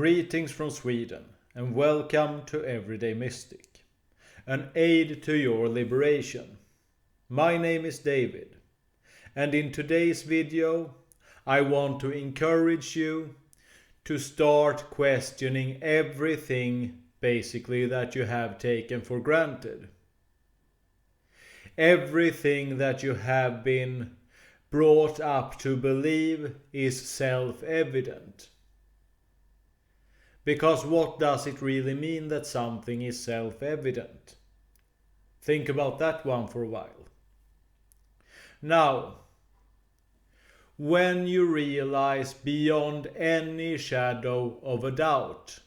Greetings from Sweden and welcome to Everyday Mystic, an aid to your liberation. My name is David, and in today's video I want to encourage you to start questioning everything basically that you have taken for granted. Everything that you have been brought up to believe is self-evident. Because what does it really mean that something is self-evident? Think about that one for a while. Now, when you realize beyond any shadow of a doubt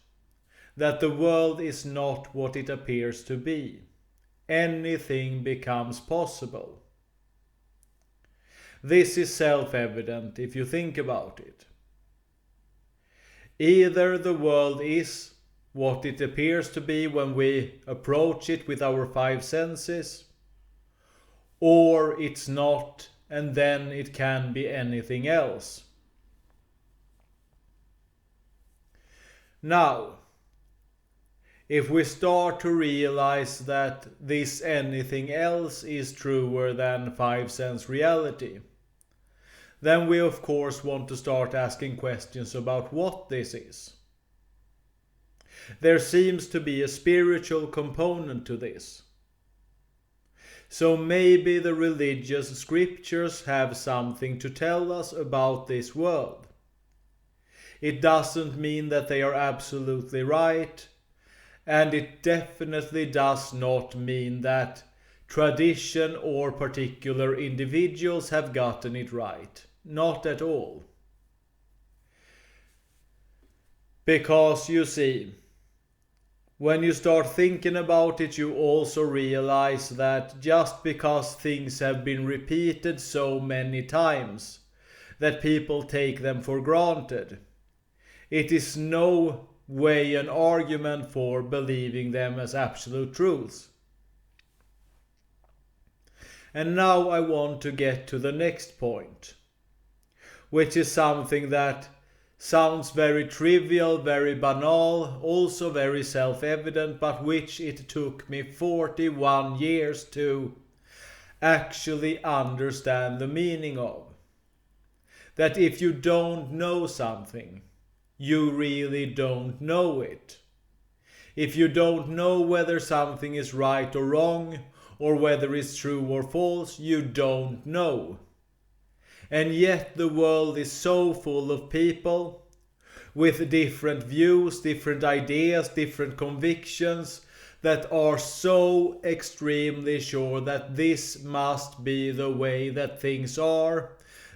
that the world is not what it appears to be, anything becomes possible. This is self-evident if you think about it. Either the world is what it appears to be when we approach it with our five senses, or it's not, and then it can be anything else. Now, if we start to realize that this anything else is truer than five sense reality, then we of course want to start asking questions about what this is. There seems to be a spiritual component to this. So maybe the religious scriptures have something to tell us about this world. It doesn't mean that they are absolutely right, and it definitely does not mean that tradition or particular individuals have gotten it right. Not at all. Because you see, when you start thinking about it, you also realize that just because things have been repeated so many times that people take them for granted, it is no way an argument for believing them as absolute truths. And now I want to get to the next point, which is something that sounds very trivial, very banal, also very self-evident, but which it took me 41 years to actually understand the meaning of. That if you don't know something, you really don't know it. If you don't know whether something is right or wrong, or whether it's true or false, you don't know. And yet the world is so full of people with different views, different ideas, different convictions that are so extremely sure that this must be the way that things are.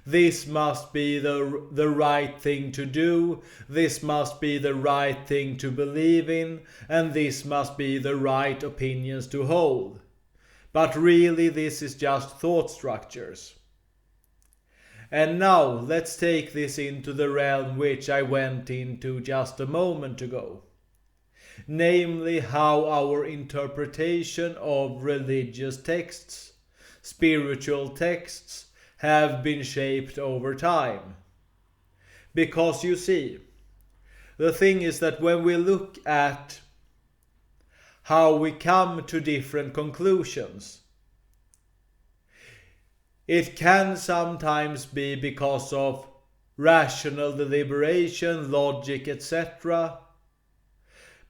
This must be the right thing to do. This must be the right thing to believe in. And this must be the right opinions to hold. But really this is just thought structures. And now let's take this into the realm which I went into just a moment ago. Namely, how our interpretation of religious texts, spiritual texts, have been shaped over time. Because you see, the thing is that when we look at how we come to different conclusions, it can sometimes be because of rational deliberation, logic, etc.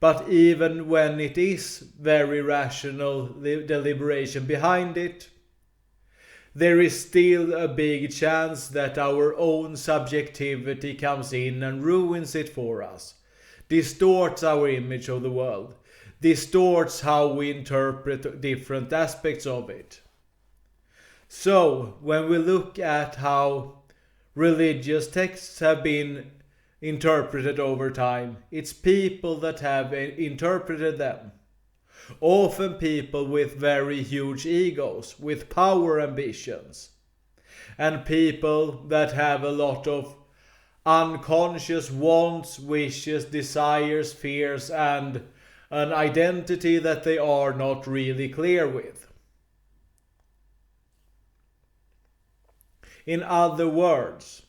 But even when it is very rational deliberation behind it, there is still a big chance that our own subjectivity comes in and ruins it for us, distorts our image of the world, distorts how we interpret different aspects of it. So, when we look at how religious texts have been interpreted over time, it's people that have interpreted them. Often people with very huge egos, with power ambitions. And people that have a lot of unconscious wants, wishes, desires, fears, and an identity that they are not really clear with. In other words,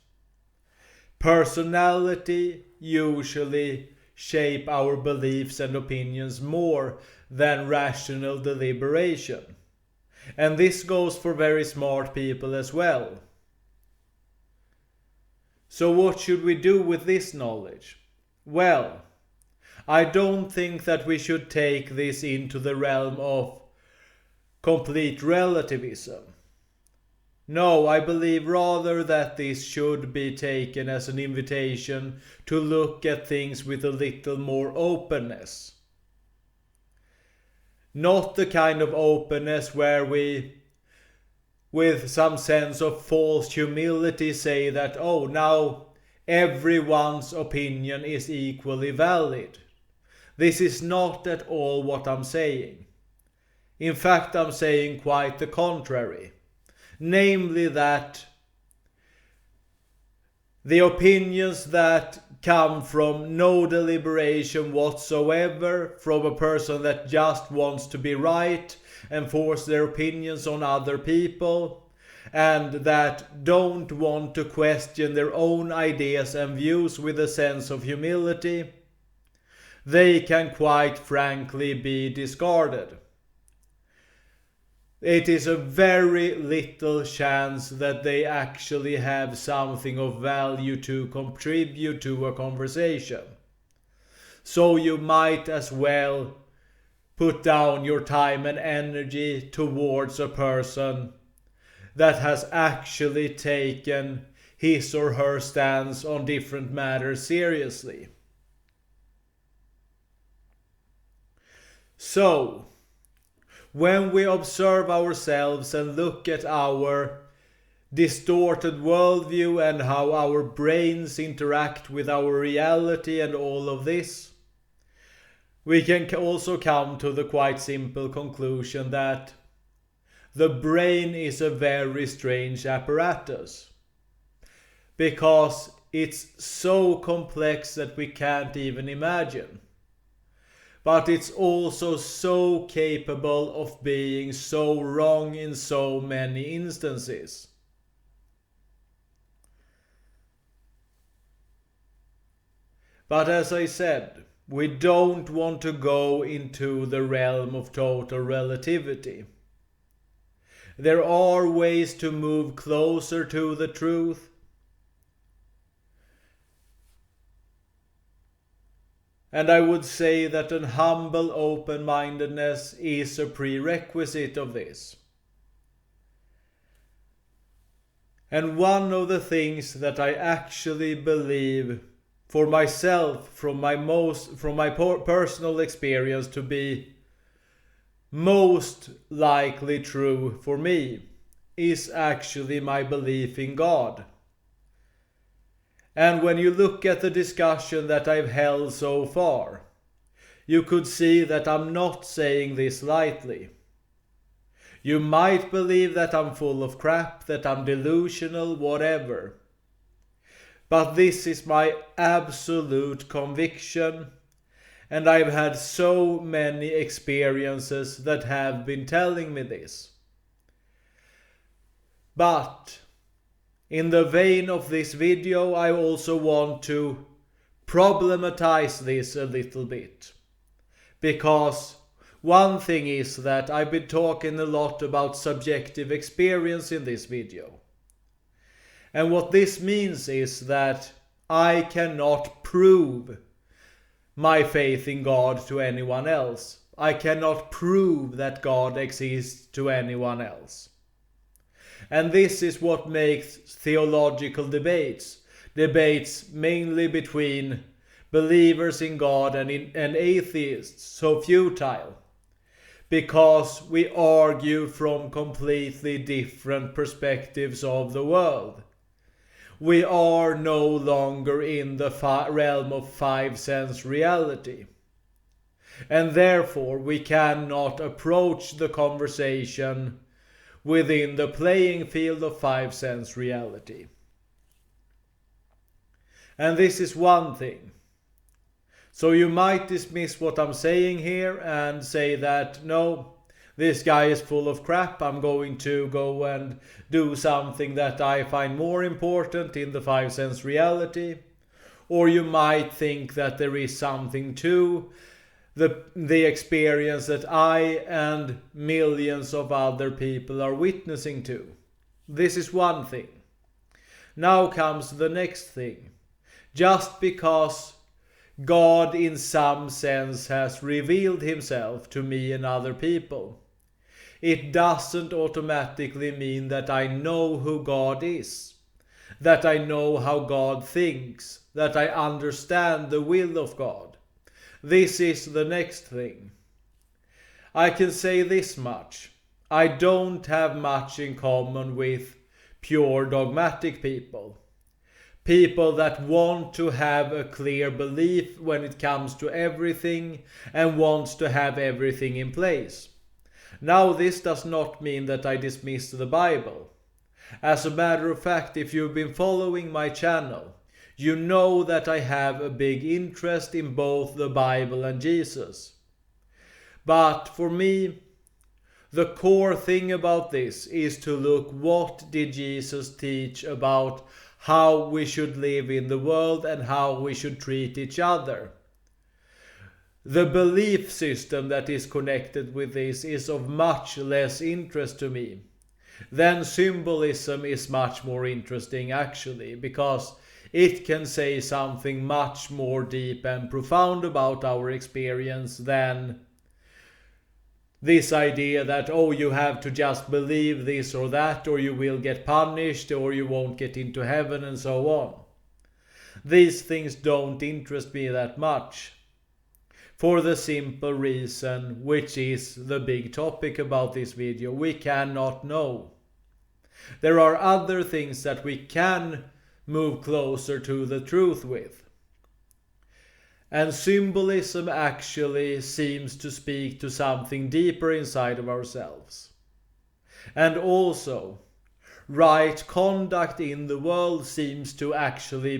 personality usually shape our beliefs and opinions more than rational deliberation. And this goes for very smart people as well. So what should we do with this knowledge? Well, I don't think that we should take this into the realm of complete relativism. No, I believe rather that this should be taken as an invitation to look at things with a little more openness. Not the kind of openness where we, with some sense of false humility, say that, oh, now everyone's opinion is equally valid. This is not at all what I'm saying. In fact, I'm saying quite the contrary. Namely that the opinions that come from no deliberation whatsoever, from a person that just wants to be right and force their opinions on other people, and that don't want to question their own ideas and views with a sense of humility, they can quite frankly be discarded. It is a very little chance that they actually have something of value to contribute to a conversation. So you might as well put down your time and energy towards a person that has actually taken his or her stance on different matters seriously. So, when we observe ourselves and look at our distorted worldview and how our brains interact with our reality and all of this, we can also come to the quite simple conclusion that the brain is a very strange apparatus, because it's so complex that we can't even imagine. But it's also so capable of being so wrong in so many instances. But as I said, we don't want to go into the realm of total relativity. There are ways to move closer to the truth. And I would say that an humble open-mindedness is a prerequisite of this. And one of the things that I actually believe for myself, from my personal experience, to be most likely true for me, is actually my belief in God. And when you look at the discussion that I've held so far, you could see that I'm not saying this lightly. You might believe that I'm full of crap, that I'm delusional, whatever. But this is my absolute conviction, and I've had so many experiences that have been telling me this. But in the vein of this video, I also want to problematize this a little bit. Because one thing is that I've been talking a lot about subjective experience in this video. And what this means is that I cannot prove my faith in God to anyone else. I cannot prove that God exists to anyone else. And this is what makes theological debates mainly between believers in God and atheists, so futile. Because we argue from completely different perspectives of the world. We are no longer in the realm of five-sense reality. And therefore we cannot approach the conversation within the playing field of five-sense reality. And this is one thing. So you might dismiss what I'm saying here and say that, no, this guy is full of crap, I'm going to go and do something that I find more important in the five-sense reality. Or you might think that there is something to the experience that I and millions of other people are witnessing to. This is one thing. Now comes the next thing. Just because God in some sense has revealed himself to me and other people, it doesn't automatically mean that I know who God is, that I know how God thinks, that I understand the will of God. This is the next thing. I can say this much. I don't have much in common with pure dogmatic people. People that want to have a clear belief when it comes to everything and wants to have everything in place. Now, this does not mean that I dismiss the Bible. As a matter of fact, if you've been following my channel, you know that I have a big interest in both the Bible and Jesus. But for me, the core thing about this is to look what did Jesus teach about how we should live in the world and how we should treat each other. The belief system that is connected with this is of much less interest to me. Then symbolism is much more interesting actually, because it can say something much more deep and profound about our experience than this idea that, oh, you have to just believe this or that, or you will get punished, or you won't get into heaven, and so on. These things don't interest me that much. For the simple reason, which is the big topic about this video, we cannot know. There are other things that we can move closer to the truth with. And symbolism actually seems to speak to something deeper inside of ourselves. And also, right conduct in the world seems to actually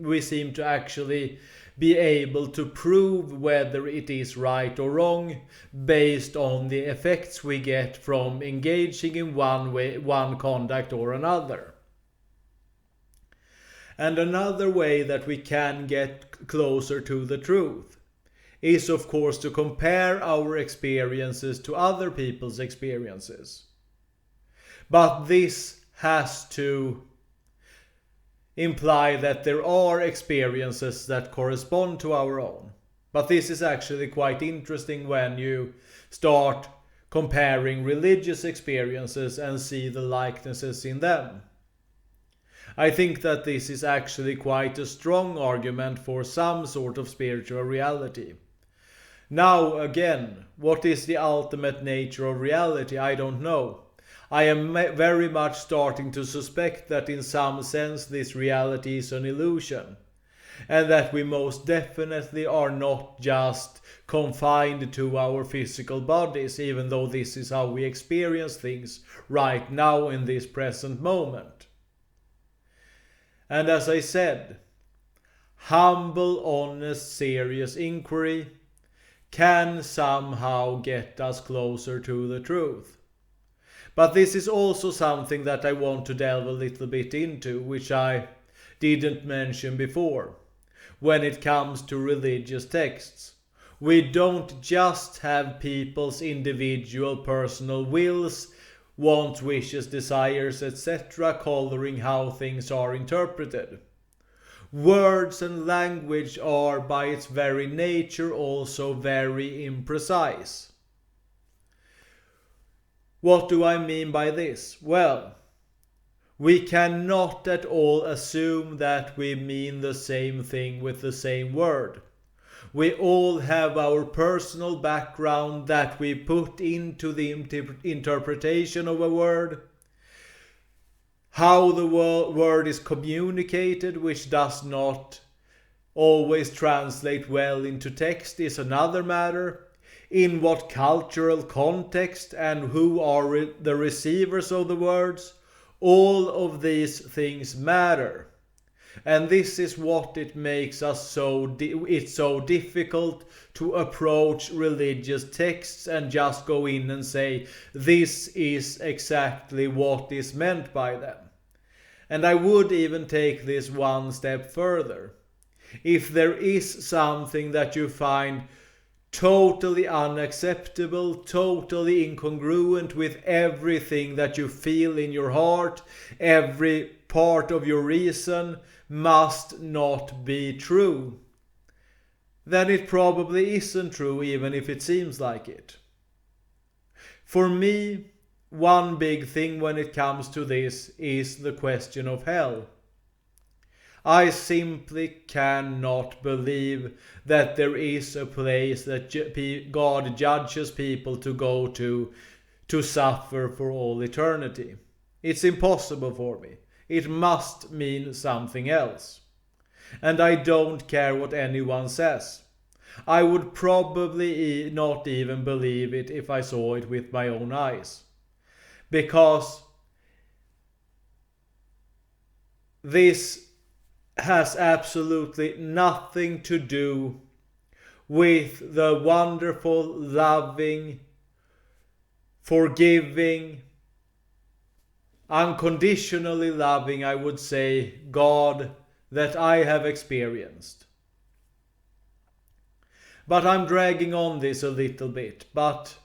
we seem to actually be able to prove whether it is right or wrong based on the effects we get from engaging in one conduct or another. And another way that we can get closer to the truth is, of course, to compare our experiences to other people's experiences. But this has to imply that there are experiences that correspond to our own. But this is actually quite interesting when you start comparing religious experiences and see the likenesses in them. I think that this is actually quite a strong argument for some sort of spiritual reality. Now again, what is the ultimate nature of reality? I don't know. I am very much starting to suspect that in some sense this reality is an illusion, and that we most definitely are not just confined to our physical bodies, even though this is how we experience things right now in this present moment. And as I said, humble, honest, serious inquiry can somehow get us closer to the truth. But this is also something that I want to delve a little bit into, which I didn't mention before. When it comes to religious texts, we don't just have people's individual personal wills, wants, wishes, desires, etc. coloring how things are interpreted. Words and language are by its very nature also very imprecise. What do I mean by this? Well, we cannot at all assume that we mean the same thing with the same word. We all have our personal background that we put into the interpretation of a word. How the word is communicated, which does not always translate well into text, is another matter. In what cultural context and who are the receivers of the words, all of these things matter. And this is what it makes us so difficult to approach religious texts and just go in and say, this is exactly what is meant by them. And I would even take this one step further. if there is something that you find totally unacceptable, totally incongruent with everything that you feel in your heart, every part of your reason must not be true, then it probably isn't true, even if it seems like it. For me, one big thing when it comes to this is the question of hell. I simply cannot believe that there is a place that God judges people to go to suffer for all eternity. It's impossible for me. It must mean something else. And I don't care what anyone says. I would probably not even believe it if I saw it with my own eyes. Because this has absolutely nothing to do with the wonderful, loving, forgiving, unconditionally loving, I would say, God that I have experienced. But I'm dragging on this a little bit, but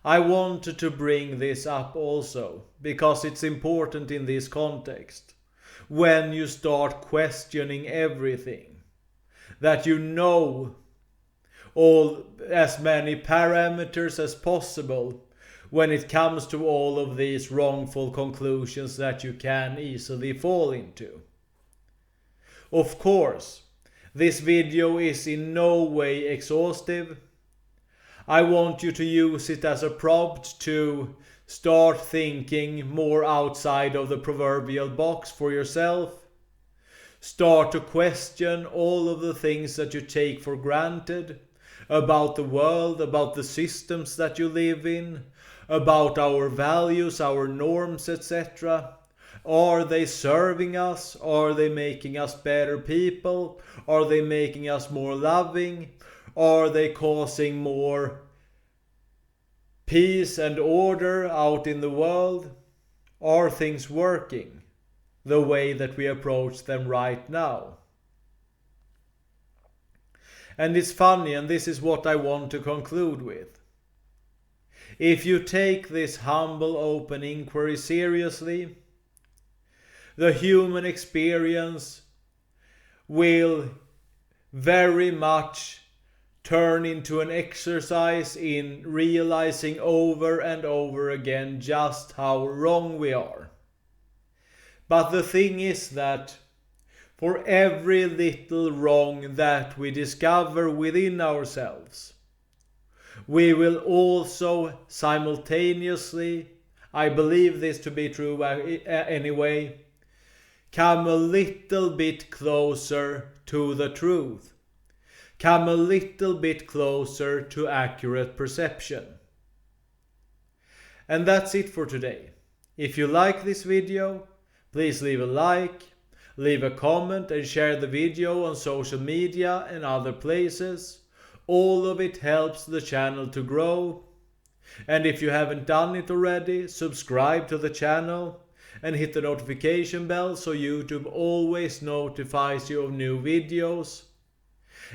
I wanted to bring this up also because it's important in this context. When you start questioning everything, that you know all as many parameters as possible when it comes to all of these wrongful conclusions that you can easily fall into. Of course, this video is in no way exhaustive. I want you to use it as a prompt to start thinking more outside of the proverbial box for yourself. Start to question all of the things that you take for granted about the world, about the systems that you live in, about our values, our norms, etc. Are they serving us? Are they making us better people? Are they making us more loving? Are they causing more peace and order out in the world? Are things working the way that we approach them right now? And it's funny, and this is what I want to conclude with. If you take this humble open inquiry seriously, the human experience will very much turn into an exercise in realizing over and over again just how wrong we are. But the thing is that for every little wrong that we discover within ourselves, we will also simultaneously, I believe this to be true anyway, come a little bit closer to the truth. Come a little bit closer to accurate perception. And that's it for today. If you like this video, please leave a like, leave a comment and share the video on social media and other places. All of it helps the channel to grow. And if you haven't done it already, subscribe to the channel and hit the notification bell so YouTube always notifies you of new videos.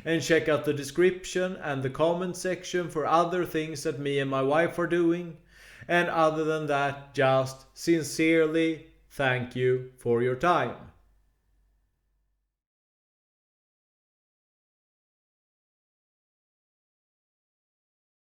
And check out the description and the comment section for other things that me and my wife are doing. And other than that, just sincerely thank you for your time.